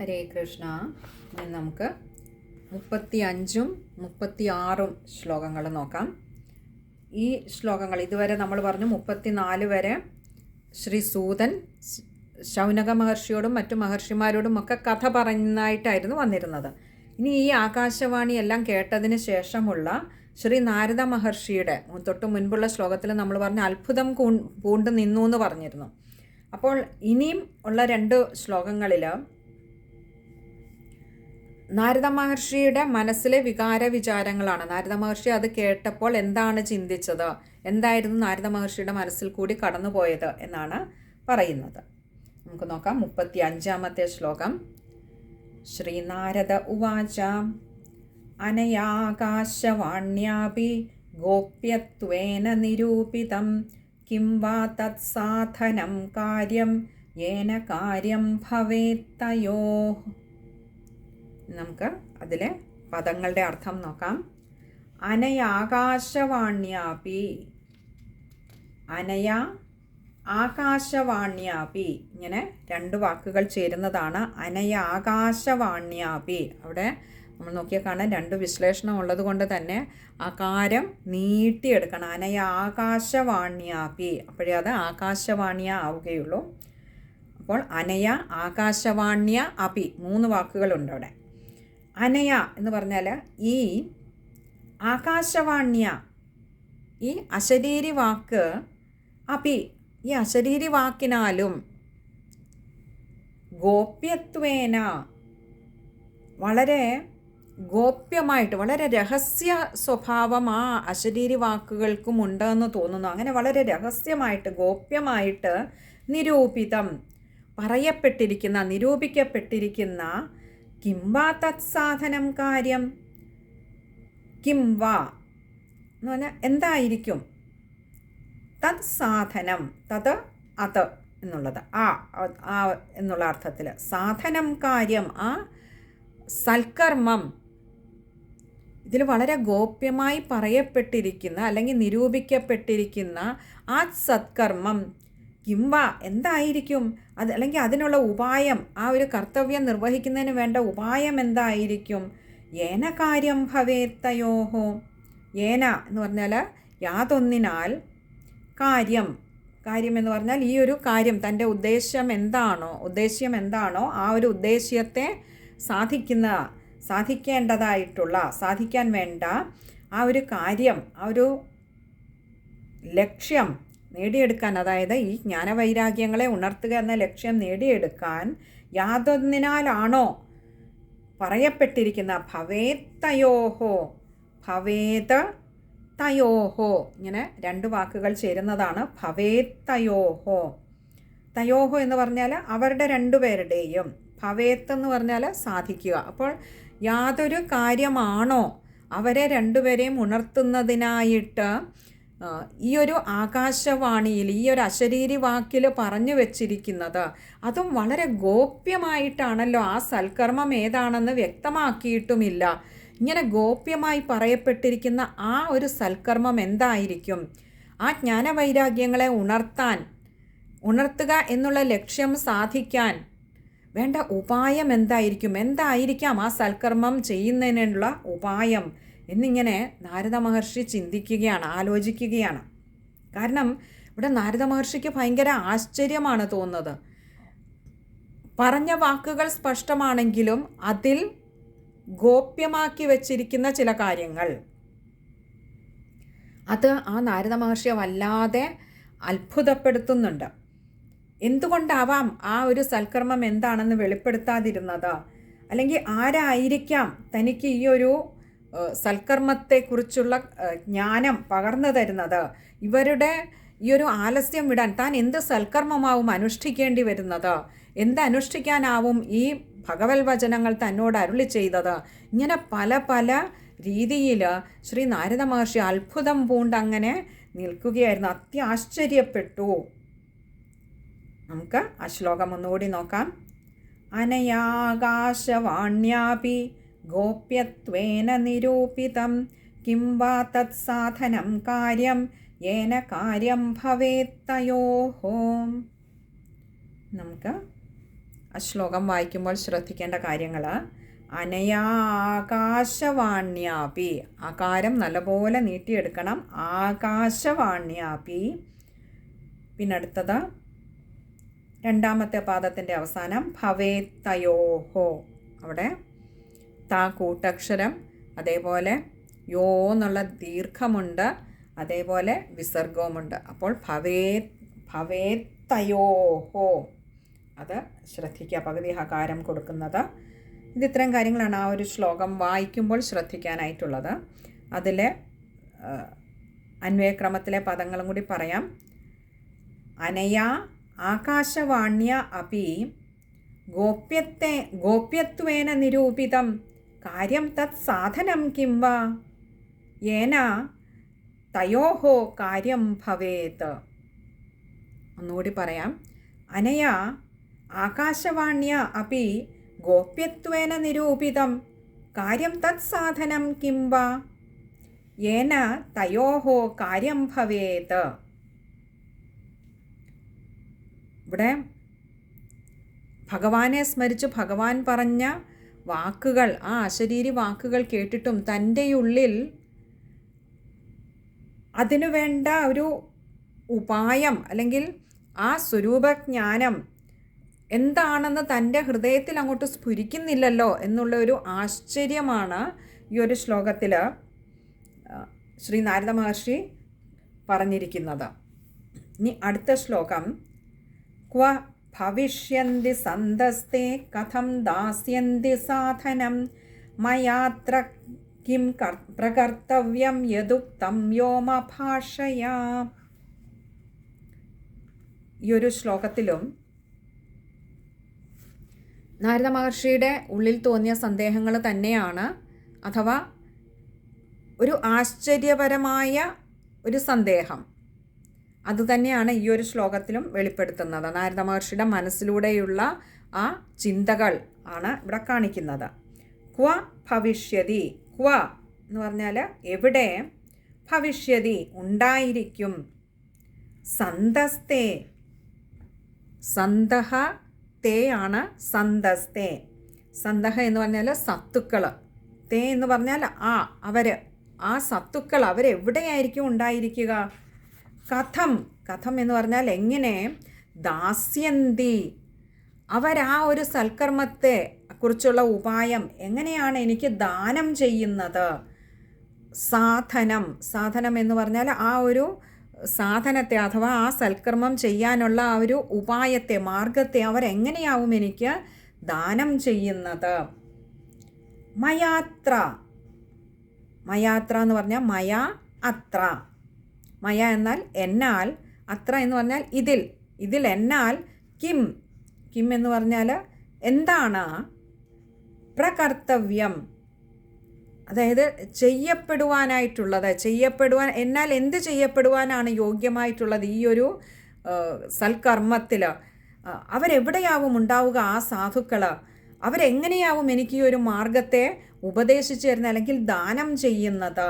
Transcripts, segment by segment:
ഹരേ കൃഷ്ണ. ഇനി നമുക്ക് 35ഉം 36ഉം ശ്ലോകങ്ങൾ നോക്കാം. ഈ ശ്ലോകങ്ങൾ ഇതുവരെ നമ്മൾ പറഞ്ഞു 34 വരെ ശ്രീ സൂതൻ ശൗനക മഹർഷിയോടും മറ്റു മഹർഷിമാരോടും ഒക്കെ കഥ പറയുന്നതായിട്ടായിരുന്നു വന്നിരുന്നത്. ഇനി ഈ ആകാശവാണി എല്ലാം കേട്ടതിന് ശേഷമുള്ള ശ്രീ നാരദ മഹർഷിയുടെ തൊട്ട് മുൻപുള്ള ശ്ലോകത്തിൽ നമ്മൾ പറഞ്ഞ അത്ഭുതം പൂണ്ട് നിന്നു എന്ന് പറഞ്ഞിരുന്നു. അപ്പോൾ ഇനിയും ഉള്ള 2 ശ്ലോകങ്ങളിൽ നാരദ മഹർഷിയുടെ മനസ്സിലെ വികാര വിചാരങ്ങളാണ്. നാരദ മഹർഷി അത് കേട്ടപ്പോൾ എന്താണ് ചിന്തിച്ചത്, എന്തായിരുന്നു നാരദ മഹർഷിയുടെ മനസ്സിൽ കൂടി കടന്നുപോയത് എന്നാണ് പറയുന്നത്. നമുക്ക് നോക്കാം. 35ാമത്തെ ശ്ലോകം. ശ്രീനാരദ ഉവാച അനയാകാശവാണ്യാപി ഗോപ്യത്വേന നിരൂപിതം കിം വാ തത്സാധനം കാര്യം യേന കാര്യം ഭവേത്തയോഃ. നമുക്ക് അതിലെ പദങ്ങളുടെ അർത്ഥം നോക്കാം. അനയാകാശവാണ്യാപി, അനയ ആകാശവാണ്യാപി, ഇങ്ങനെ 2 വാക്കുകൾ ചേരുന്നതാണ് അനയാകാശവാണ്യാപി. അവിടെ നമ്മൾ നോക്കിയാൽ കാണാൻ 2 വിശ്ലേഷണം ഉള്ളത് കൊണ്ട് തന്നെ ആകാരം നീട്ടിയെടുക്കണം. അനയാകാശവാണ്യാപി, അപ്പോഴേ അത് ആകാശവാണ്യ ആവുകയുള്ളൂ. അപ്പോൾ അനയ ആകാശവാണ്യ അപി 3 വാക്കുകളുണ്ട് അവിടെ. അനയ എന്ന് പറഞ്ഞാൽ ഈ ആകാശവാണ്യ, ഈ അശരീരി വാക്ക്, അപി ഈ അശരീരി വാക്കിനാലും, ഗോപ്യത്വേന വളരെ ഗോപ്യമായിട്ട്, വളരെ രഹസ്യ സ്വഭാവം ആ അശരീരി വാക്കുകൾക്കും ഉണ്ടെന്ന് തോന്നുന്നു. അങ്ങനെ വളരെ രഹസ്യമായിട്ട് ഗോപ്യമായിട്ട് നിരൂപിതം പറയപ്പെട്ടിരിക്കുന്ന, നിരൂപിക്കപ്പെട്ടിരിക്കുന്ന കിം വാ തത്സാധനം കാര്യം, കിം വാ എന്ന് പറഞ്ഞാൽ എന്തായിരിക്കും, തത് സാധനം, തത് അത് എന്നുള്ളത് ആ എന്നുള്ള അർത്ഥത്തിൽ, സാധനം കാര്യം ആ സൽക്കർമ്മം, ഇതിൽ വളരെ ഗോപ്യമായി പറയപ്പെട്ടിരിക്കുന്ന അല്ലെങ്കിൽ നിരൂപിക്കപ്പെട്ടിരിക്കുന്ന ആ സത്കർമ്മം കിംവ എന്തായിരിക്കും, അത് അല്ലെങ്കിൽ അതിനുള്ള ഉപായം, ആ ഒരു കർത്തവ്യം നിർവഹിക്കുന്നതിന് വേണ്ട ഉപായം എന്തായിരിക്കും. ഏന കാര്യം ഭവേത്തയോഹോ, ഏന എന്ന് പറഞ്ഞാൽ യാതൊന്നിനാൽ, കാര്യം, കാര്യം എന്ന് പറഞ്ഞാൽ ഈ ഒരു കാര്യം, തൻ്റെ ഉദ്ദേശ്യം എന്താണോ ആ ഒരു ഉദ്ദേശ്യത്തെ സാധിക്കേണ്ടതായിട്ടുള്ള, സാധിക്കാൻ വേണ്ട ആ ഒരു കാര്യം, ആ ഒരു ലക്ഷ്യം നേടിയെടുക്കാൻ, അതായത് ഈ ജ്ഞാനവൈരാഗ്യങ്ങളെ ഉണർത്തുക എന്ന ലക്ഷ്യം നേടിയെടുക്കാൻ യാതൊന്നിനാലാണോ പറയപ്പെട്ടിരിക്കുന്ന ഭവേത്തയോഹോ, ഭവേത തയോഹോ, ഇങ്ങനെ 2 വാക്കുകൾ ചേരുന്നതാണ് ഭവേത്തയോഹോ. തയോഹോ എന്ന് പറഞ്ഞാൽ അവരുടെ 2 പേരുടെയും, ഭവേത്ത് എന്ന് പറഞ്ഞാൽ സാധിക്കുക. അപ്പോൾ യാതൊരു കാര്യമാണോ അവരെ 2 പേരെയും ഉണർത്തുന്നതിനായിട്ട് ഈ ഒരു ആകാശവാണിയിൽ, ഈ ഒരു അശരീരി വാക്കിൽ പറഞ്ഞു വച്ചിരിക്കുന്നത്, അതും വളരെ ഗോപ്യമായിട്ടാണല്ലോ. ആ സൽക്കർമ്മം ഏതാണെന്ന് വ്യക്തമാക്കിയിട്ടുമില്ല. ഇങ്ങനെ ഗോപ്യമായി പറയപ്പെട്ടിരിക്കുന്ന ആ ഒരു സൽക്കർമ്മം എന്തായിരിക്കും, ആ ജ്ഞാനവൈരാഗ്യങ്ങളെ ഉണർത്തുക എന്നുള്ള ലക്ഷ്യം സാധിക്കാൻ വേണ്ട ഉപായം എന്തായിരിക്കാം ആ സൽക്കർമ്മം ചെയ്യുന്നതിനുള്ള ഉപായം എന്നിങ്ങനെ നാരദ മഹർഷി ചിന്തിക്കുകയാണ്, ആലോചിക്കുകയാണ്. കാരണം ഇവിടെ നാരദ മഹർഷിക്ക് ഭയങ്കര ആശ്ചര്യമാണ് തോന്നുന്നത്. പറഞ്ഞ വാക്കുകൾ സ്പഷ്ടമാണെങ്കിലും അതിൽ ഗോപ്യമാക്കി വച്ചിരിക്കുന്ന ചില കാര്യങ്ങൾ, അത് ആ നാരദ മഹർഷിയെ വല്ലാതെ അത്ഭുതപ്പെടുത്തുന്നുണ്ട്. എന്തുകൊണ്ടാവാം ആ ഒരു സൽക്കർമ്മം എന്താണെന്ന് വെളിപ്പെടുത്താതിരുന്നത്, അല്ലെങ്കിൽ ആരായിരിക്കാം തനിക്ക് ഈ ഒരു സൽക്കർമ്മത്തെക്കുറിച്ചുള്ള ജ്ഞാനം പകർന്നു തരുന്നത്. ഇവരുടെ ഈ ഒരു ആലസ്യം വിടാൻ താൻ എന്ത് സൽക്കർമ്മമാവും അനുഷ്ഠിക്കേണ്ടി വരുന്നത്, അനുഷ്ഠിക്കാനാവും ഈ ഭഗവത് വചനങ്ങൾ തന്നോട് അരുളി ചെയ്തത്. ഇങ്ങനെ പല പല രീതിയിൽ ശ്രീ നാരദ മഹർഷി അത്ഭുതം പൂണ്ടങ്ങനെ നിൽക്കുകയായിരുന്നു, അത്യാശ്ചര്യപ്പെട്ടു. നമുക്ക് ആ ശ്ലോകം ഒന്നുകൂടി നോക്കാം. അനയാകാശവാണ്യാപി ഗോപ്യത്വേന നിരൂപിതം കിം വാ തത്സാധനം കാര്യം യേന കാര്യം ഭവേത്തയോഹോ. നമുക്ക് ആ ശ്ലോകം വായിക്കുമ്പോൾ ശ്രദ്ധിക്കേണ്ട കാര്യങ്ങൾ: അനയാകാശവാണ്യാപി, ആകാരം നല്ലപോലെ നീട്ടിയെടുക്കണം. ആകാശവാണ്യാപി. പിന്നെ അടുത്തത് രണ്ടാമത്തെ പാദത്തിൻ്റെ അവസാനം ഭവേത്തയോഹോ. അവിടെ താ കൂട്ടക്ഷരം, അതേപോലെ യോ എന്നുള്ള ദീർഘമുണ്ട്, അതേപോലെ വിസർഗവുമുണ്ട്. അപ്പോൾ ഭവേത്തയോഹോ അത് ശ്രദ്ധിക്കുക, പകുതി ഹകാരം കൊടുക്കുന്നത്. ഇത് ഇത്തരം കാര്യങ്ങളാണ് ആ ഒരു ശ്ലോകം വായിക്കുമ്പോൾ ശ്രദ്ധിക്കാനായിട്ടുള്ളത്. അതിലെ അന്വയക്രമത്തിലെ പദങ്ങളും കൂടി പറയാം. അനയാ ആകാശവാണ്യ അപി ഗോപ്യത്വേന നിരൂപിതം കാര്യം തത് സാധനം കിം വാ യേന തയോഹോ കാര്യം ഭവേത്. ഒന്നുകൂടി പറയാം. അനയാ ആകാശവാണ്യ അപി ഗോപ്യത്വേന നിരൂപിതം കാര്യം തത് സാധനം കിം വാ യേന തയോഹോ കാര്യം ഭവേത്. ഇവിടെ ഭഗവാനെ സ്മരിച്ച് ഭഗവാൻ പറഞ്ഞ വാക്കുകൾ, ആ അശരീരി വാക്കുകൾ കേട്ടിട്ടും തൻ്റെ ഉള്ളിൽ അതിനു വേണ്ട ഒരു ഉപായം അല്ലെങ്കിൽ ആ സ്വരൂപജ്ഞാനം എന്താണെന്ന് തൻ്റെ ഹൃദയത്തിൽ അങ്ങോട്ട് സ്ഫുരിക്കുന്നില്ലല്ലോ എന്നുള്ള ഒരു ആശ്ചര്യമാണ് ഈ ഒരു ശ്ലോകത്തിൽ ശ്രീ നാരദ മഹർഷി പറഞ്ഞിരിക്കുന്നത്. ഇനി അടുത്ത ശ്ലോകം: ക്വ ഭവിഷ്യന്തി സന്തസ്തേ കഥം ദാസ്യന്തി സാധനം മയാത്ര കിം പ്രകർത്തവ്യം യദുക്തം വ്യോമഭാഷയാ. ഈ ഒരു ശ്ലോകത്തിലും നാരദ മഹർഷിയുടെ ഉള്ളിൽ തോന്നിയ സന്ദേഹങ്ങൾ തന്നെയാണ്, അഥവാ ഒരു ആശ്ചര്യപരമായ ഒരു സന്ദേഹം അതുതന്നെയാണ് ഈ ഒരു ശ്ലോകത്തിലും വെളിപ്പെടുത്തുന്നത്. നാരദ മഹർഷിയുടെ മനസ്സിലൂടെയുള്ള ആ ചിന്തകൾ ആണ് ഇവിടെ കാണിക്കുന്നത്. ക്വ ഭവിഷ്യതി, ക്വ എന്ന് പറഞ്ഞാൽ എവിടെ, ഭവിഷ്യതി ഉണ്ടായിരിക്കും, സന്തസ്തേ, സന്തഹ തേ ആണ് സന്തസ്തേ. സന്തഹ എന്ന് പറഞ്ഞാൽ സത്തുക്കൾ, തേ എന്ന് പറഞ്ഞാൽ അവർ, ആ സത്തുക്കൾ അവരെവിടെയായിരിക്കും ഉണ്ടായിരിക്കുക. കഥം, കഥം എന്ന് പറഞ്ഞാൽ എങ്ങനെ, ദാസ്യന്തി അവരാ ഒരു സൽക്കർമ്മത്തെ കുറിച്ചുള്ള ഉപായം എങ്ങനെയാണ് എനിക്ക് ദാനം ചെയ്യുന്നത്. സാധനം, സാധനം എന്ന് പറഞ്ഞാൽ ആ ഒരു സാധനത്തെ അഥവാ ആ സൽക്കർമ്മം ചെയ്യാനുള്ള ആ ഒരു ഉപായത്തെ, മാർഗത്തെ അവരെങ്ങനെയാവും എനിക്ക് ദാനം ചെയ്യുന്നത്. മയാത്ര, മയാത്ര എന്ന് പറഞ്ഞാൽ മയ അത്ര, മയ എന്നാൽ എന്നാൽ, അത്ര എന്ന് പറഞ്ഞാൽ ഇതിൽ, ഇതിൽ എന്നാൽ, കിം, കിം എന്ന് പറഞ്ഞാൽ എന്താണ്, പ്രകർത്തവ്യം അതായത് ചെയ്യപ്പെടുവാനായിട്ടുള്ളത്, ചെയ്യപ്പെടുവാൻ എന്നാൽ എന്ത് ചെയ്യപ്പെടുവാനാണ് യോഗ്യമായിട്ടുള്ളത് ഈ ഒരു സൽക്കർമ്മത്തിൽ. അവരെവിടെയാവും ഉണ്ടാവുക ആ സാധുക്കൾ, അവരെങ്ങനെയാവും എനിക്ക് ഈ ഒരു മാർഗത്തെ ഉപദേശിച്ചു തരുന്നത് അല്ലെങ്കിൽ ദാനം ചെയ്യുന്നത്.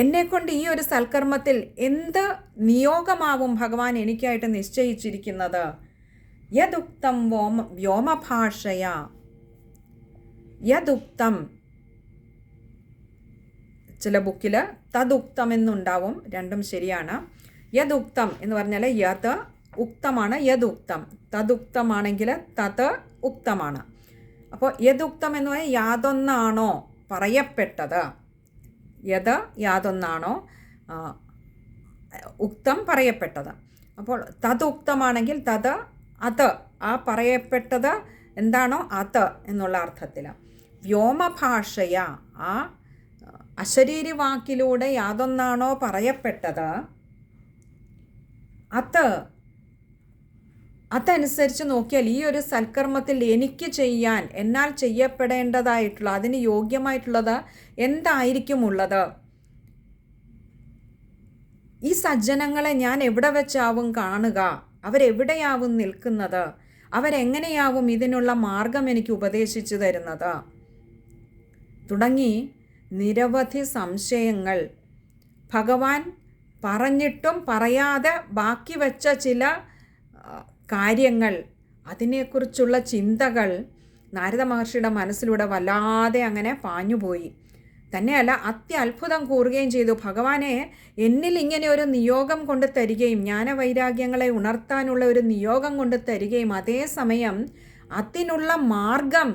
എന്നെക്കൊണ്ട് ഈ ഒരു സൽക്കർമ്മത്തിൽ എന്ത് നിയോഗമാവും ഭഗവാൻ എനിക്കായിട്ട് നിശ്ചയിച്ചിരിക്കുന്നത്. യദുക്തം വ്യോമഭാഷയ, യദുക്തം, ചില ബുക്കിൽ തദുക്തം എന്നുണ്ടാവും, രണ്ടും ശരിയാണ്. യദുക്തം എന്ന് പറഞ്ഞാൽ യത് ഉക്തമാണ്, യദുക്തം. തദുക്തമാണെങ്കിൽ തത് ഉക്തമാണ്. അപ്പോൾ യദുക്തം എന്ന് പറഞ്ഞാൽ യാതൊന്നാണോ പറയപ്പെട്ടത്, യത് യാതൊന്നാണോ ഉക്തം പറയപ്പെട്ടത്. അപ്പോൾ തദുക്തമാണെങ്കിൽ തത് അത്, ആ പറയപ്പെട്ടത് എന്താണോ അത് എന്നുള്ള അർത്ഥത്തിൽ. വ്യോമഭാഷയ, ആ അശരീരി വാക്കിലൂടെ യാതൊന്നാണോ പറയപ്പെട്ടത് അതനുസരിച്ച് നോക്കിയാൽ ഈ ഒരു സൽക്കർമ്മത്തിൽ എനിക്ക് ചെയ്യാൻ, എന്നാൽ ചെയ്യപ്പെടേണ്ടതായിട്ടുള്ള, അതിന് യോഗ്യമായിട്ടുള്ളത് എന്തായിരിക്കും ഉള്ളത്. ഈ സജ്ജനങ്ങളെ ഞാൻ എവിടെ വെച്ചാവും കാണുക, അവരെവിടെയാവും നിൽക്കുന്നത്, അവരെങ്ങനെയാവും ഇതിനുള്ള മാർഗം എനിക്ക് ഉപദേശിച്ചു തരുന്നത് തുടങ്ങി നിരവധി സംശയങ്ങൾ ഭഗവാൻ പറഞ്ഞിട്ടും പറയാതെ ബാക്കി വെച്ച ചില കാര്യങ്ങൾ, അതിനെക്കുറിച്ചുള്ള ചിന്തകൾ നാരദ മഹർഷിയുടെ മനസ്സിലൂടെ വല്ലാതെ അങ്ങനെ പാഞ്ഞുപോയി. തന്നെയല്ല, അത്യത്ഭുതം കൂറുകയും ചെയ്തു. ഭഗവാനെ, എന്നിൽ ഇങ്ങനെ ഒരു നിയോഗം കൊണ്ട് തരികയും ജ്ഞാനവൈരാഗ്യങ്ങളെ ഉണർത്താനുള്ള ഒരു നിയോഗം കൊണ്ട് തരികയും അതേസമയം അതിനുള്ള മാർഗം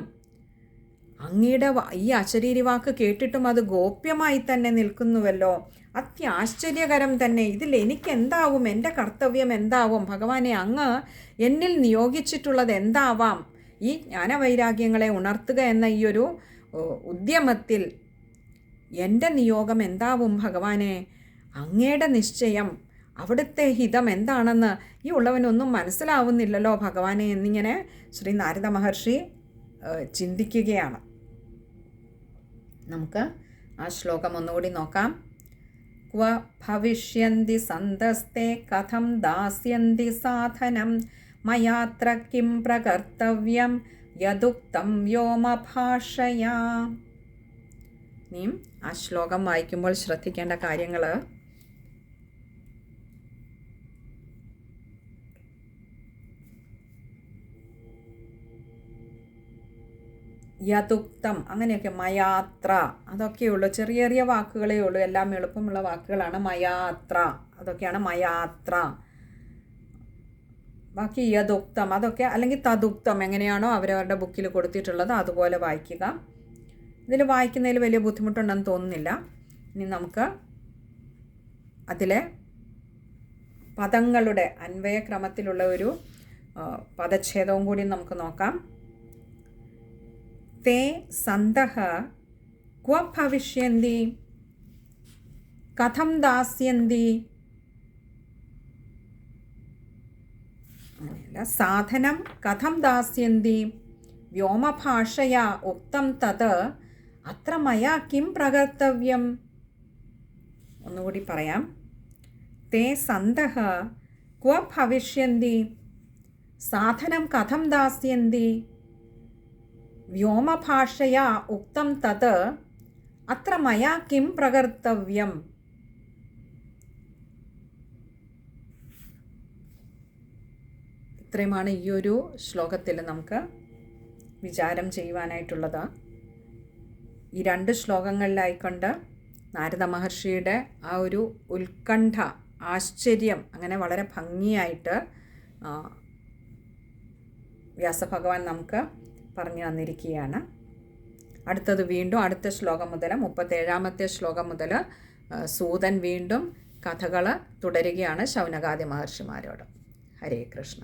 അങ്ങയുടെ ഈ അശരീരി വാക്ക് കേട്ടിട്ടും അത് ഗോപ്യമായി തന്നെ നിൽക്കുന്നുവല്ലോ. അത്യാശ്ചര്യകരം തന്നെ. ഇതിൽ എനിക്കെന്താവും, എൻ്റെ കർത്തവ്യം എന്താവും? ഭഗവാനെ, അങ്ങ് എന്നിൽ നിയോഗിച്ചിട്ടുള്ളത് എന്താവാം? ഈ ജ്ഞാനവൈരാഗ്യങ്ങളെ ഉണർത്തുക എന്ന ഈ ഒരു ഉദ്യമത്തിൽ എൻ്റെ നിയോഗം എന്താവും ഭഗവാനെ? അങ്ങയുടെ നിശ്ചയം, അവിടുത്തെ ഹിതം എന്താണെന്ന് ഈ ഉള്ളവനൊന്നും മനസ്സിലാവുന്നില്ലല്ലോ ഭഗവാനെ എന്നിങ്ങനെ ശ്രീ നാരദ മഹർഷി ചിന്തിക്കുകയാണ്. നമുക്ക് ആ ശ്ലോകം ഒന്നുകൂടി നോക്കാം. ക്വ ഭവിഷ്യന്തി സന്തസ്തേ കഥം ദാസ്യന്തി സാധനം മയാത്ര കിം പ്രകർത്തവ്യം യദുക്തം വ്യോമഭാഷയാ. ഇനിയും ആ ശ്ലോകം വായിക്കുമ്പോൾ ശ്രദ്ധിക്കേണ്ട കാര്യങ്ങൾ: യദുക്തം, അങ്ങനെയൊക്കെ, മയാത്ര, അതൊക്കെയുള്ളൂ. ചെറിയ ചെറിയ വാക്കുകളേ ഉള്ളൂ, എല്ലാം എളുപ്പമുള്ള വാക്കുകളാണ്. മയാത്ര, അതൊക്കെയാണ് മയാത്ര. ബാക്കി യദുക്തം, അതൊക്കെ, അല്ലെങ്കിൽ തദുക്തം, എങ്ങനെയാണോ അവരവരുടെ ബുക്കിൽ കൊടുത്തിട്ടുള്ളത് അതുപോലെ വായിക്കുക. ഇതിൽ വായിക്കുന്നതിൽ വലിയ ബുദ്ധിമുട്ടുണ്ടെന്ന് തോന്നുന്നില്ല. ഇനി നമുക്ക് അതിലെ പദങ്ങളുടെ അന്വയക്രമത്തിലുള്ള ഒരു പദച്ഛേദവും കൂടി നമുക്ക് നോക്കാം. തേ സന്തഃ ക്വ ഭവിഷ്യന്തി കഥം ദാസ്യന്തി. അങ്ങനെയല്ല, സാധനം കഥം ദാസ്യന്തി വ്യോമഭാഷയാ ഉക്തം തത് അത്ര മയാ കിം പ്രകർത്തവ്യം. ഒന്നുകൂടി പറയാം. തേ സന്തഃ ക്വ ഭവിഷ്യന്തി സാധനം കഥം ദാസ്യന്തി വ്യോമഭാഷയാ ഉക്തം തത് അത്ര മയാ കിം പ്രകർത്തവ്യം. ഇത്രയുമാണ് ഈ ഒരു ശ്ലോകത്തിൽ നമുക്ക് വിചാരം ചെയ്യുവാനായിട്ടുള്ളത്. ഈ രണ്ട് ശ്ലോകങ്ങളിലായിക്കൊണ്ട് നാരദ മഹർഷിയുടെ ആ ഒരു ഉത്കണ്ഠ, ആശ്ചര്യം അങ്ങനെ വളരെ ഭംഗിയായിട്ട് വ്യാസഭഗവാൻ നമുക്ക് പറഞ്ഞു തന്നിരിക്കുകയാണ്. അടുത്തത് വീണ്ടും അടുത്ത ശ്ലോകം മുതൽ 37ാമത്തെ ശ്ലോകം മുതൽ സൂതൻ വീണ്ടും കഥകൾ തുടരുകയാണ് ശൗനകാദി മഹർഷിമാരോട്. ഹരേ കൃഷ്ണ.